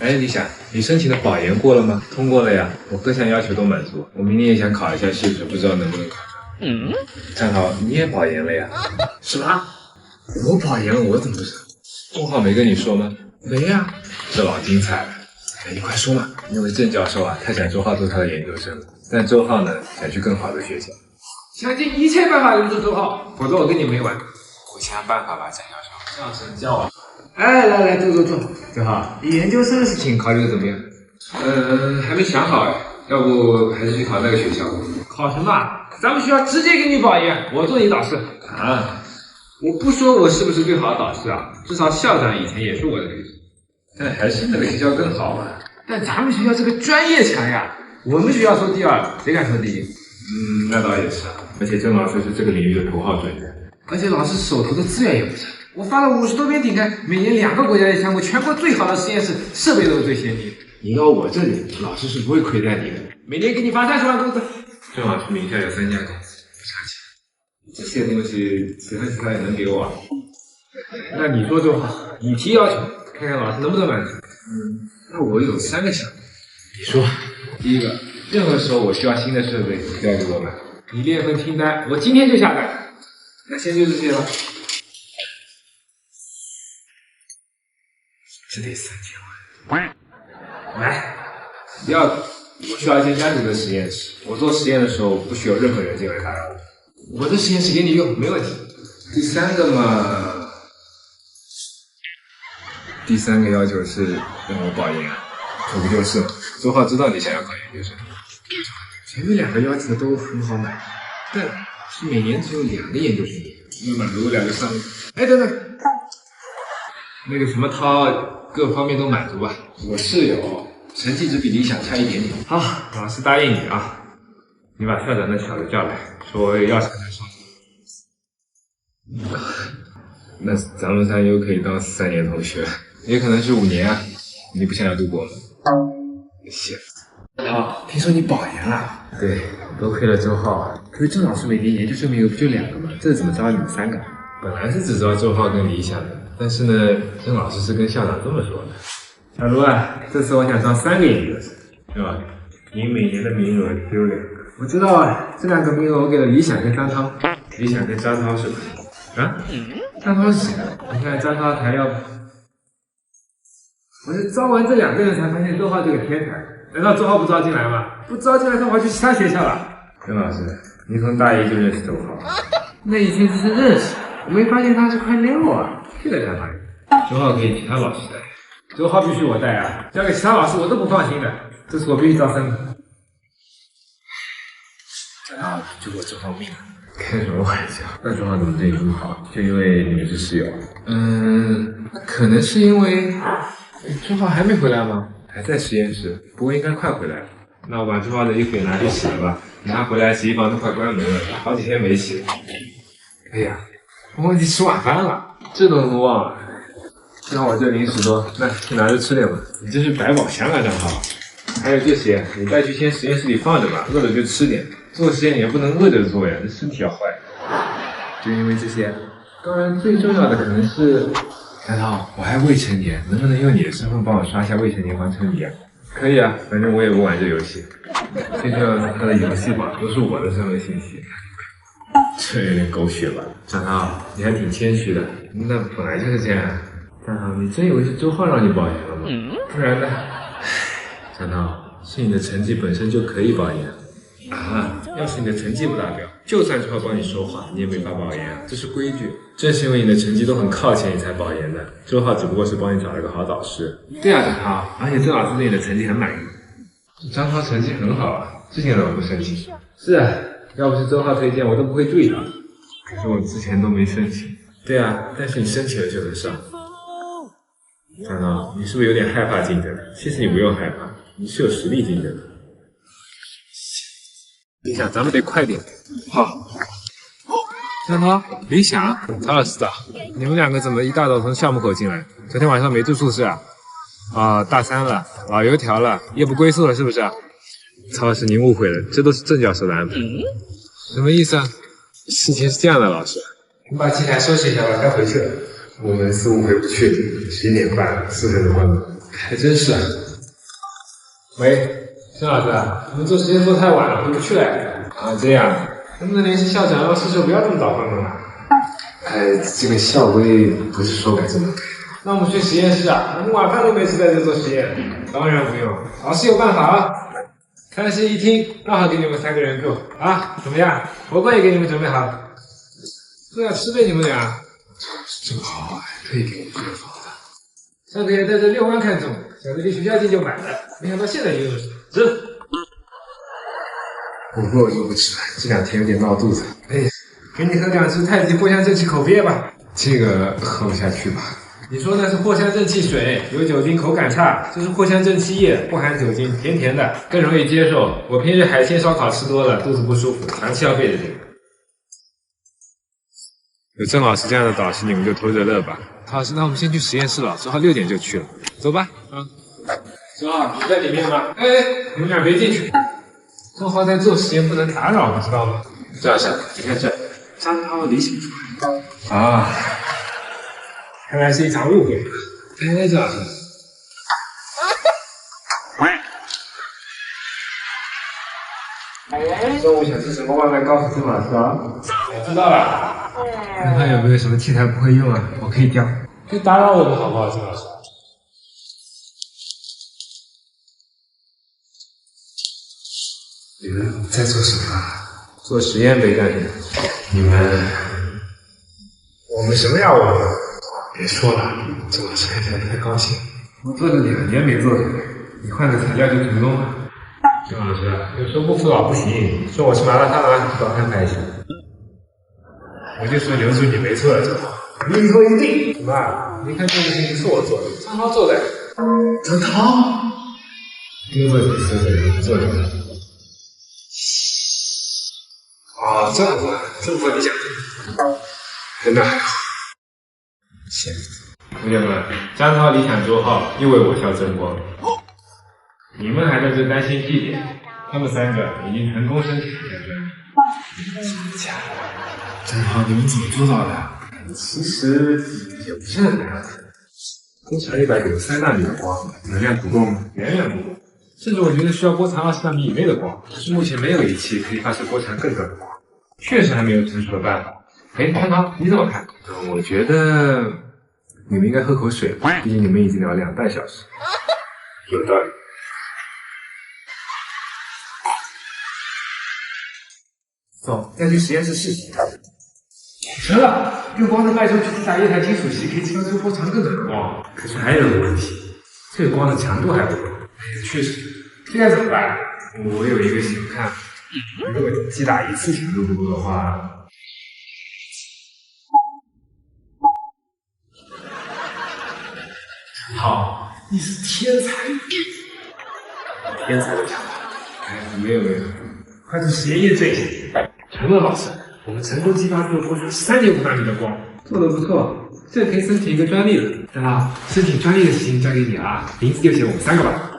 哎，李想，你申请的保研过了吗？通过了呀，我各项要求都满足。我明年也想考一下试试，不知道能不能考上。战涛，你也保研了呀？什么？我保研了，我怎么不知道？钟浩没跟你说吗？没呀。这老精彩了。哎，你快说嘛！因为郑教授啊，他想周浩做他的研究生，但周浩呢，想去更好的学校。想尽一切办法留住周浩，否则我跟你没完。我想想办法吧，郑教授。这样神教啊！哎，来，坐。周浩，你研究生的事情考虑的怎么样？还没想好哎，要不还是去考那个学校吧？考什么？咱们学校直接给你保研，我做你导师。啊，我不说我是不是最好的导师啊，至少校长以前也是我的学生。但还是那个学校更好啊。但咱们学校这个专业强呀，我们学校说第二，谁敢说第一？那倒也是啊。而且郑老师是这个领域的头号专家，而且老师手头的资源也不少。我发了50多篇顶刊，每年2个国家的项目，全国最好的实验室，设备都是最先进的。你到我这里，老师是不会亏待你的，每年给你发30万工资。郑老师名下有3家公司，不差钱。这些东西其他也能给我啊。那你说就好，你提要求，看看老师能不能满足。那我有3个项目。你说，第一个，任何时候我需要新的设备，都要给我买。你列份清单，我今天就下单。那先就这些吧。这得3000万。来，第二个，我需要一间单独的实验室，我做实验的时候不许有任何人进来打扰我。我的实验室给你用，没问题。第3个嘛，第3个要求是让我保研，可不就是吗？周浩知道你想要考研究生。前面2个要求都很好买，但是每年只有2个研究生，那满足不了就算了。哎，等等，那个什么涛，各方面都满足吧？我室友成绩只比理想差一点点。好，老师答应你啊，你把校长那小子叫来，说我有要求跟他说。那咱们3又可以当3年同学，也可能是5年啊。你不想要读博吗？谢。啊，听说你保研了？对，多亏了周浩。可是郑老师每年研究生名额不就2个吗？这怎么招你们3个？本来是只招周浩跟理想的，但是呢，郑老师是跟校长这么说的。小卢啊，这次我想招3个研究生，是吧？你每年的名额只有2个。我知道啊，这2个名额我给了理想跟张涛。理想跟张涛是吧？啊？张涛是谁？你看张涛还要……我是招完这2个人才发现周浩这个天才。难道周浩不招进来吗？不招进来，他跑去其他学校了。郑老师，你从大1就认识周浩？那以前只是认识，我没发现他是块料啊。现在才发现，周浩可以其他老师带。周浩必须我带啊，交给其他老师我都不放心的。这次我必须招3个。郑浩就我周浩命了。开什么玩笑？那周浩怎么对你这么好？就因为你们是室友？可能是因为周浩还没回来吗？还在实验室，不过应该快回来了。那我把周浩的衣服也拿去洗了吧。他回来洗衣房都快关门了，好几天没洗了。哎呀，我忘记吃晚饭了，这都能忘了。正好我这零食多，那去拿着吃点吧。你这是百宝箱啊，正好。还有这些，你带去先实验室里放着吧，饿了就吃点。做实验也不能饿着做呀，这身体要坏。就因为这些，当然最重要的可能是，难道我还未成年，能不能用你的身份帮我刷一下未成年完成礼啊？可以啊，反正我也不玩这游戏。最重要的是他的游戏码都是我的身份信息。这有点狗血吧？张涛，你还挺谦虚的。那本来就是这样。张涛，你真以为是周浩让你保研了吗？不然呢？张涛，是你的成绩本身就可以保研啊。要是你的成绩不达标，就算周浩帮你说话，你也没法保研啊，这是规矩。正是因为你的成绩都很靠前，你才保研的。周浩只不过是帮你找了个好导师。对啊，张涛，而且郑老师对你的成绩很满意。张涛成绩很好啊，之前怎么不申请？是啊，要不是周浩推荐，我都不会注意他。可是我之前都没申请。对啊，但是你申请了就能上。张涛，你是不是有点害怕竞争？其实你不用害怕，你是有实力竞争的。理想，咱们得快点。好。张涛，理想，曹老师早。你们2个怎么一大早从校门口进来？昨天晚上没住宿舍啊？啊，大3了，老油条了，夜不归宿了，是不是？曹老师，您误会了，这都是郑教授的安排。什么意思啊？事情是这样的，老师。你把器材收拾一下吧，该回去了。我们似乎回不去，11点半了，4分钟关门。还真是啊。喂，孙老师，我们做实验做太晚了，回不去了。啊，这样，能不能联系校长，让宿舍不要这么早关门啊？这个校规不是说改就能改。那我们去实验室啊，我们晚饭都没吃在这做实验。当然不用，老师有办法啊。开始一听，刚好给你们3个人够啊，怎么样？活饭也给你们准备好，这要吃呗你们俩。正好啊，可以给我做房子。上个月在这6万看中，想着离学校近就买了，没想到现在也有人吃。我饿就不吃了，这2天有点闹肚子。哎，给你喝2支太极藿香正气口服液吧。这个喝不下去吧？你说那是藿香正气水，有酒精口感差，这是藿香正气液，不含酒精，甜甜的，更容易接受。我平时海鲜烧烤吃多了，肚子不舒服，长期要备着这个。有郑老师这样的导师，你们就偷着乐吧。好，那我们先去实验室了，正好6点就去了，走吧。正好你在里面吗？哎，你们俩别进去，正好在做实验，不能打扰，你知道吗？郑老师，你看这张涛理想出来啊，看来是一场误会。哎，郑老师，中午想吃什么外卖，告诉郑老师啊。我知道了。看看有没有什么器材不会用啊，我可以教。别打扰我们好不好，郑老师？你们在做什么？做实验呗，干什么？你们，我们什么呀？我们别说了，郑老师看起来不太高兴。我做了2年没做出来，你换个材料就成功了。郑老师，有时候不服老不行，说我是麻辣烫啊，多安排一下。我就说留住你没错，郑涛。你以后一定。什么啊？你看这个事情是我做的，张涛做的。郑涛，盯着你说的做的。哦，这样子，这么理想。那还好。行，同学们，张涛理想周浩，又为我校争光。你们还在这担心绩点，他们3个已经成功申请了专利。假的？郑涛，你们怎么做到的？其实也不是很难。工厂193纳米的光，能量足够吗？远远不够，甚至我觉得需要波长20纳米以内的光。可是目前没有仪器可以发射波长更短的光，确实还没有成熟的办法。哎，张涛，你怎么看？我觉得你们应该喝口水，毕竟你们已经聊2半小时。有道理。走，要去实验室试试。行了，用光的脉冲去自打液态金属锡，可以激发出波长更短的光。可是还有个问题，这个光的强度还不够。确实，这该怎么办？我有一个小看法，如果击打1次强度不够的话，好，你是天才，天才的想法。哎，没有，快去实验验证一下。陈乐老师，我们成功激发出了波长3.5纳米的光，做得不错，这可以申请一个专利了。张涛，申请专利的事情交给你了啊，名字就写我们3个吧。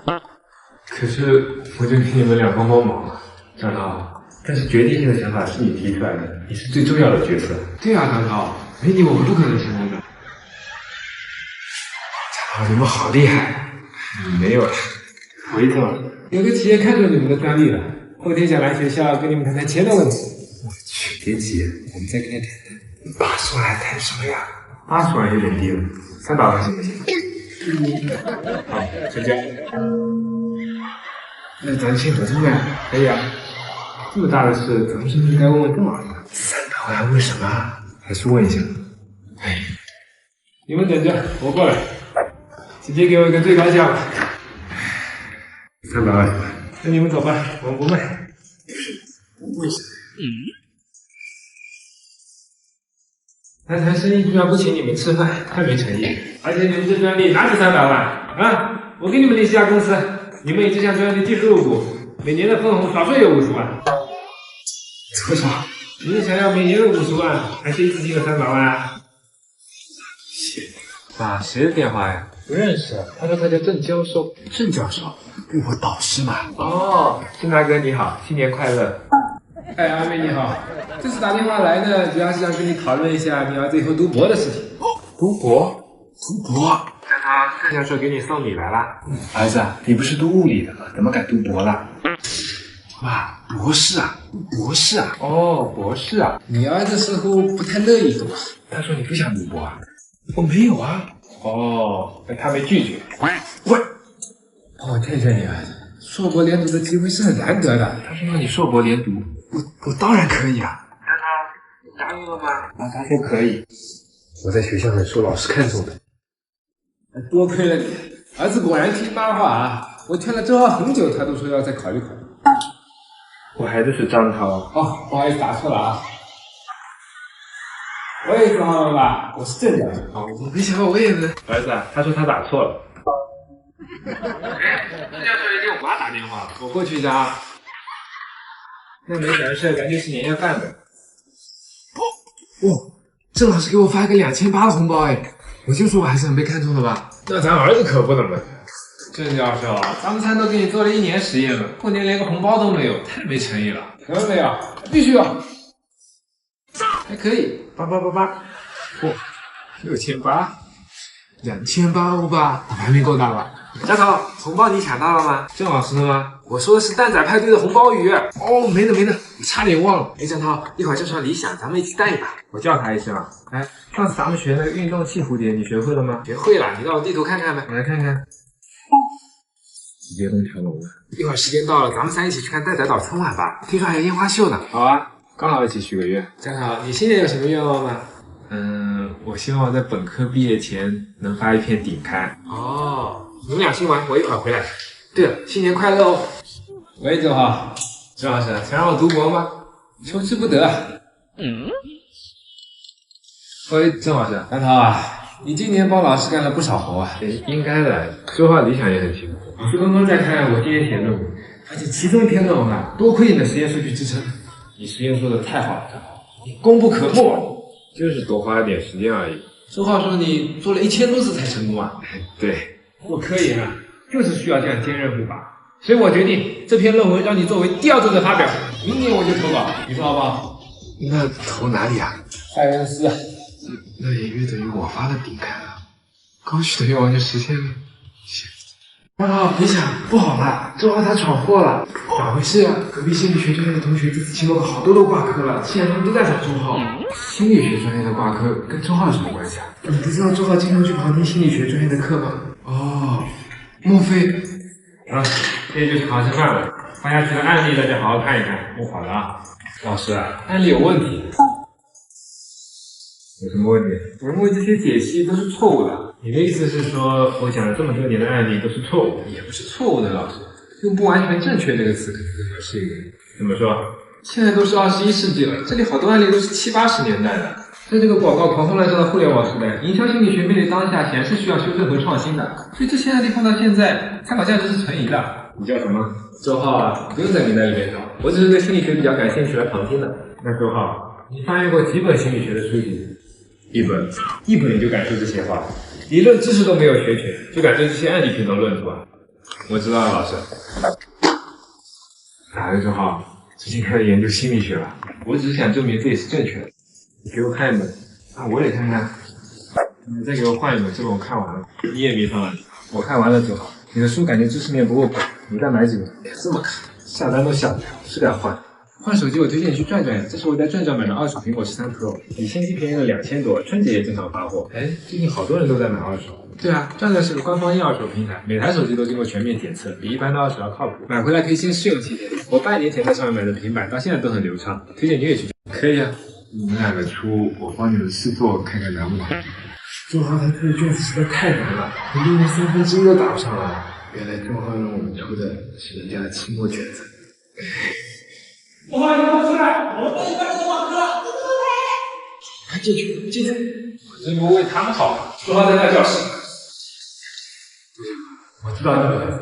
可是我就给你们俩帮忙。张涛，但是决定性的想法是你提出来的，你是最重要的角色。对啊，张涛，没你我们不可能成功的。张涛，你们好厉害。没有了，回头有个企业看中你们的专利了，后天想来学校跟你们谈谈钱的问题。我去，别急，我们再跟他谈谈。80万还谈什么呀？80万有点低了，300万行不行？好，成交。那咱先合作呗。可以啊，这么大的事，咱们是不是应该问问郑老师？300万问什么？还是问一下。哎，你们等着，我过来，直接给我一个最高价吧。300万。那你们走吧，我们不卖。为什么？谈谈生意居然不请你们吃饭，太没诚意。而且你们这专利哪止300万啊？我给你们联系家公司，你们以这项专利技术入股，每年的分红少说有50万。多少？你是想要每年的50万，还是一次性的300万啊？爸，谁的电话呀？不认识，他说他叫郑教授。郑教授，我导师嘛。哦，郑大哥你好，新年快乐。哎，阿妹你好，这次打电话来呢，主要是想跟你讨论一下你儿子以后读博的事情。读博？读博？张涛，教授给你送礼来了。儿子，你不是读物理的吗？怎么敢读博了？哇，博士啊，博士啊！哦，博士啊！你儿子似乎不太乐意读啊。他说你不想读博啊？我没有啊。哦，那他没拒绝。喂，我劝劝你儿子，硕博连读的机会是很难得的。他说让你硕博连读，我当然可以啊。你答应了吗？啊，他说可以。我在学校很受老师看重的。多亏了你，儿子果然听妈话啊！我劝了周浩很久，他都说要再考虑考虑。我孩子是张涛。哦，不好意思，打错了啊。我也知道了吧？我是郑教授。哦，我没想到我也能。儿子，他说他打错了。郑教授也给我妈打电话，我过去一下啊。那没啥事，感觉是年夜饭的。哦，郑老师给我发一个2800的红包哎，我就说我还是很被看中的吧。那咱儿子可不能了。郑教授，咱们餐都给你做了1年实验了，过年连个红包都没有，太没诚意了。可能没有，必须有。还可以，8888，嚯，6800，2800吧，我还没够大吧？家头，红包你抢到了吗？郑老师的吗？我说的是蛋仔派对的红包鱼。哦，没呢，我差点忘了。哎，张涛，一会儿就上理想，咱们一起带一把。我叫他一声啊。哎，上次咱们学那个运动器蝴蝶，你学会了吗？学会了，你让我地图看看呗。我来看看。直接弄条龙了。一会儿时间到了，咱们仨一起去看蛋仔岛春晚吧。听说还有烟花秀呢。好啊，刚好一起许个愿。张涛，你新年有什么愿望吗？我希望在本科毕业前能发一篇顶刊。哦，你们俩去玩，我一会儿回来。对了，新年快乐哦！喂，周浩，郑老师，想让我读博吗？求之不得。喂，郑老师，张涛啊，你今年帮老师干了不少活啊。应该的，周浩理想也很辛苦。我刚刚在看我今年写论文，发现其中一篇论文啊，多亏你的实验数据支撑。你实验做的太好了，张浩，你功不可没。就是多花了点时间而已。周浩说你做了1000多次才成功啊。对，我科研啊，就是需要这样坚韧不拔。所以我决定这篇论文让你作为第2作者发表，明年我就投稿，你说好不好？那投哪里啊？塞恩斯。那也约等于我发了顶刊啊，刚许的愿望就实现了。啊，别想不好了，周浩他闯祸了。咋回事啊？隔壁心理学专业的同学这次期末考好多都挂科了，现在他们都在找周浩。心理学专业的挂科跟周浩有什么关系啊？你不知道周浩经常去旁听心理学专业的课吗？哦，莫非？啊，这就是考试范围，发下去的案例大家好好看一看，弄好了啊。老师啊，案例有问题。有什么问题？我认为这些解析都是错误的。你的意思是说，我讲了这么多年的案例都是错误的？也不是错误的，老师。用不完全正确这个词可能更合适一点。怎么说？现在都是21世纪了，这里好多案例都是70、80年代的。在这个广告狂轰滥炸的互联网时代，营销心理学面对当下显然是需要修正和创新的。所以这些案例放到现在，参考价值是存疑的。你叫什么？周浩啊，不用在名单里面找，我只是对心理学比较感兴趣来旁听的。那周浩，你翻阅过几本心理学的书籍？一本你就敢说这些话？理论知识都没有学全，就敢对这些案例评头论足啊？我知道了，老师。咋了，周浩？最近开始研究心理学了？我只是想证明自己是正确的。你给我看一本。啊，我也看看。你再给我换一本，这本我看完了。你也迷上了？我看完了就好。你的书感觉知识面不够广，你再买几本。这么看，下单都下不了，是该换。换手机我推荐你去转转，这是我在转转买的二手苹果13 Pro， 比新机便宜了2000多，春节也正常发货。哎，最近好多人都在买二手。对啊，转转是个官方一二手平台，每台手机都经过全面检测，比一般的二手要靠谱。买回来可以先试用7天。我半年前在上面买的平板，到现在都很流畅，推荐你也去。可以啊，你们俩的出，我帮你们试做看看难不难。周浩他出的卷子实在太难了，很多人1/3都答不上来。原来周浩让我们出的是人家的期末卷子。周浩，你给我出来！我帮你办这个网课了。快进去，进去！我这不为他们好。周浩在那教室。我知道你们，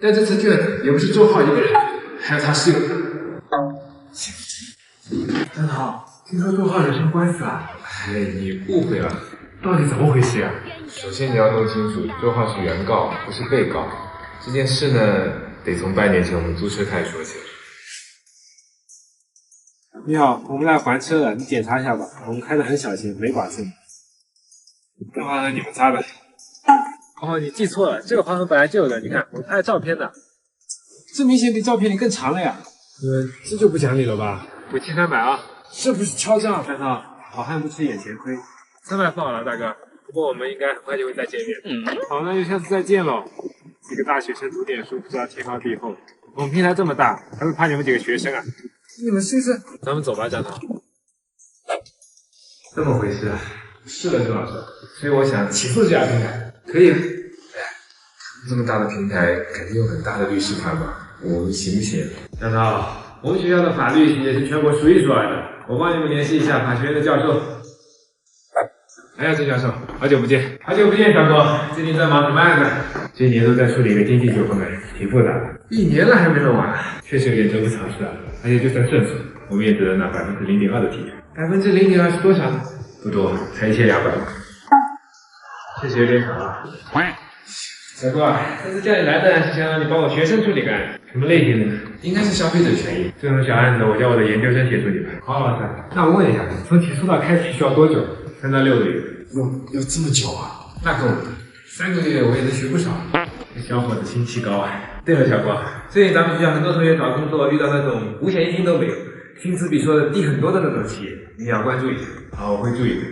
但这次卷也不是周浩一个人，还有他室友。张涛，听说周浩人身官司了。哎，你误会了。到底怎么回事啊？首先你要弄清楚，周浩是原告，不是被告。这件事呢，得从半年前我们租车开始说起。你好，我们来还车了，你检查一下吧。我们开的很小心，没剐蹭。干嘛和你们擦的？哦，你记错了，这个划痕本来就有的，你看我拍了照片的。这明显比照片里更长了呀。这就不讲理了吧？我记300啊，这不是敲诈？三涛，好汉不吃眼前亏，300放好了，大哥。不过我们应该很快就会再见面。好，那就下次再见喽。几个大学生读点书，不知道天高地厚。我们平台这么大，还会怕你们几个学生啊？你们试试。咱们走吧，张涛。这么回事啊？是的，周老师。所以我想起诉这家平台。可以。哎呀，这么大的平台，肯定有很大的律师团吧？我们行不行？张涛，我们学校的法律系也是全国数一数二的，我帮你们联系一下法学院的教授。哎呀，郑教授，好久不见！好久不见，小郭，最近在忙什么案子？这一年都在处理一个经济纠纷，挺复杂的，1年了还没弄完，确实有点得不偿失啊。而且就算胜诉，我们也只能拿0.2%的提成。0.2%是多少呢？不多，才1200万。确实有点少啊。小郭，这次叫你来的是想让你帮我学生处理个案子，什么类型的呢？应该是消费者权益。这种小案子，我叫我的研究生协助你们。好，老师，那我问一下，从起诉到开庭需要多久？3到6个月。要这么久啊？那够了，3个月我也能学不少。这小伙子心气高啊！对了，小郭，最近咱们学校很多同学找工作遇到那种五险一金都没有，薪资比说的低很多的那种企业，你要关注一下。好，我会注意的。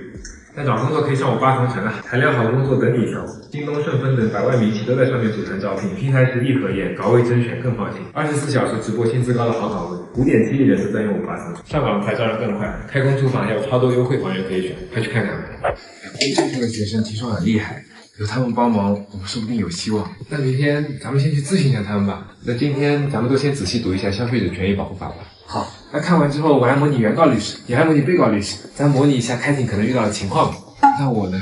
但找工作可以上我8同城啊，材料好工作等你挑。京东、顺丰等百万名企都在上面组团招聘，平台实力可验，岗位甄选更放心。24小时直播，薪资高的好岗位，5.7亿人都在用我8同城，上岗才招人更快。开工租房还有超多优惠房源可以选，快去看看吧。这个学生听说很厉害，有他们帮忙，我们说不定有希望。那明天咱们先去咨询一下他们吧。那今天咱们都先仔细读一下消费者权益保护法吧。好，那看完之后，我来模拟原告律师，你来模拟被告律师，咱模拟一下开庭可能遇到的情况。那我呢？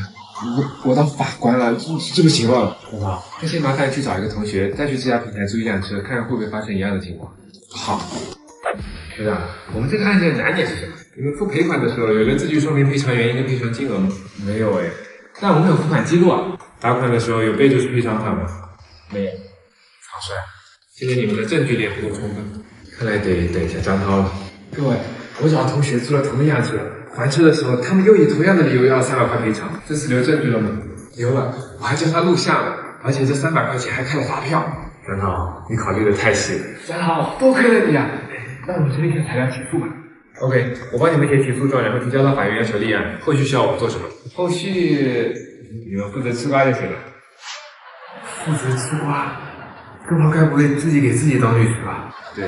我当法官了，这不行了。好，那先麻烦去找一个同学，再去这家平台租一辆车，看看会不会发生一样的情况。好。学长，我们这个案件难点是什么？你们付赔款的时候，有人字据说明赔偿原因跟赔偿金额吗？没有哎。但我们有付款记录啊。打款的时候有备注是赔偿款吗？没有。草率。现在你们的证据链不够充分，看来得等一下张涛了。各位，我找同学租了同一辆车，还车的时候他们又以同样的理由要300块赔偿。这次留证据了吗？留了，我还叫他录像了，而且这300块钱还开了发票。张涛，你考虑的太细了。张涛，多亏了你啊！那我们整理一下材料起诉吧。OK， 我帮你们写起诉状，然后提交到法院要求立案。后续需要我做什么？后续你们负责吃瓜就行了。负责吃瓜？更好该不会自己给自己当律师吧？对，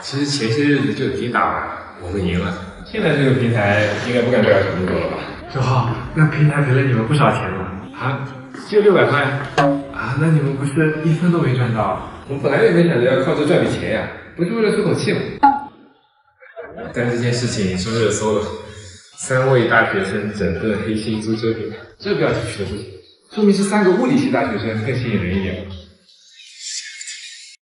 其实前些日子就已经打完了，我们赢了。现在这个平台应该不敢再要工作了吧？周浩，那平台赔了你们不少钱了啊？就600块啊？那你们不是1分都没赚到？我们本来也没想着要靠这赚笔钱呀，不是为了出口气吗？但这件事情上热搜了，3位大学生整个黑心租车平台，这标题取得不行，说明是3个物理系大学生更吸引人一点。